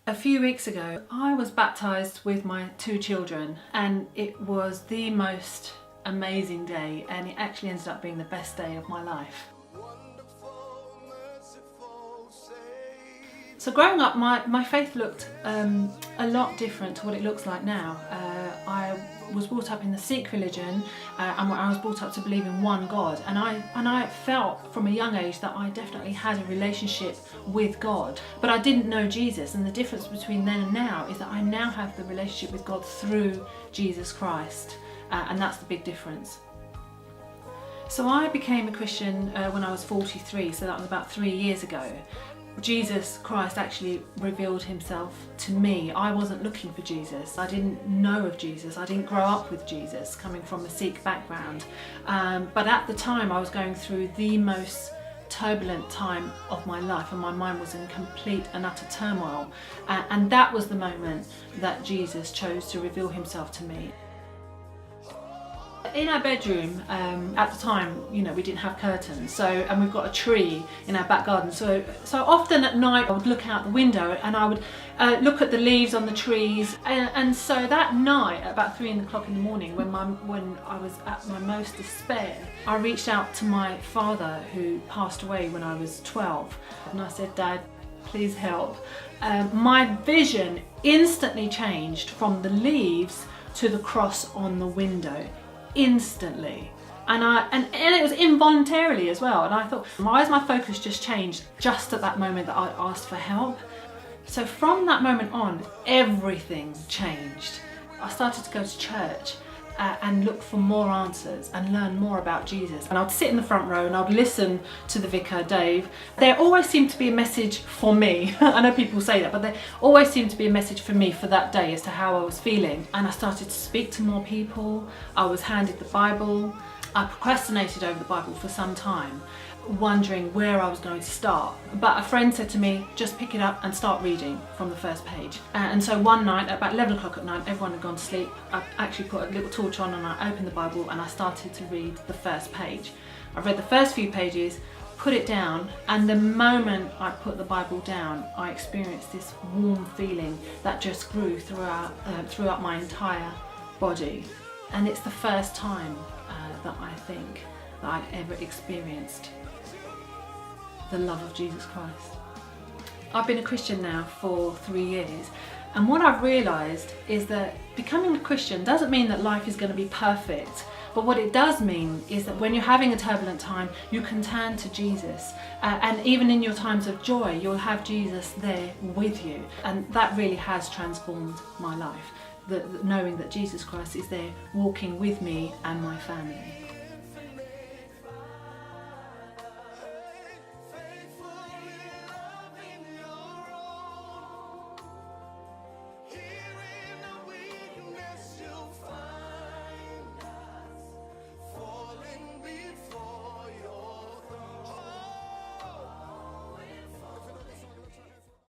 A few weeks ago, I was baptised with my 2 children, and it was the most amazing day, and it actually ended up being the best day of my life. So growing up, my faith looked a lot different to what it looks like now. I was brought up in the Sikh religion, and I was brought up to believe in one God, and I felt from a young age that I definitely had a relationship with God, but I didn't know Jesus. And the difference between then and now is that I now have the relationship with God through Jesus Christ, and that's the big difference. So I became a Christian when I was 43, so that was about 3 years ago. Jesus Christ actually revealed himself to me. I wasn't looking for Jesus. I didn't know of Jesus. I didn't grow up with Jesus, coming from a Sikh background. But at the time I was going through the most turbulent time of my life, and my mind was in complete and utter turmoil. And that was the moment that Jesus chose to reveal himself to me. In our bedroom, at the time, we didn't have curtains, and we've got a tree in our back garden. So often at night I would look out the window and I would look at the leaves on the trees. And so that night, at about 3 o'clock in the morning, when I was at my most despair, I reached out to my father, who passed away when I was 12, and I said, "Dad, please help." My vision instantly changed from the leaves to the cross on the window. Instantly, and it was involuntarily as well, and I thought, why has my focus just changed just at that moment that I asked for help? So from that moment on, everything changed. I started to go to church and look for more answers and learn more about Jesus. And I'd sit in the front row and I'd listen to the vicar, Dave. There always seemed to be a message for me. I know people say that, but there always seemed to be a message for me for that day as to how I was feeling. And I started to speak to more people. I was handed the Bible. I procrastinated over the Bible for some time, wondering where I was going to start. But a friend said to me, just pick it up and start reading from the first page. And so one night, at about 11 o'clock at night, everyone had gone to sleep. I actually put a little torch on and I opened the Bible and I started to read the first page. I read the first few pages, put it down, and the moment I put the Bible down, I experienced this warm feeling that just grew throughout my entire body. And it's the first time that I think that I'd ever experienced the love of Jesus Christ. I've been a Christian now for 3 years, and what I've realised is that becoming a Christian doesn't mean that life is going to be perfect, but what it does mean is that when you're having a turbulent time, you can turn to Jesus, and even in your times of joy, you'll have Jesus there with you, and that really has transformed my life, knowing that Jesus Christ is there walking with me and my family.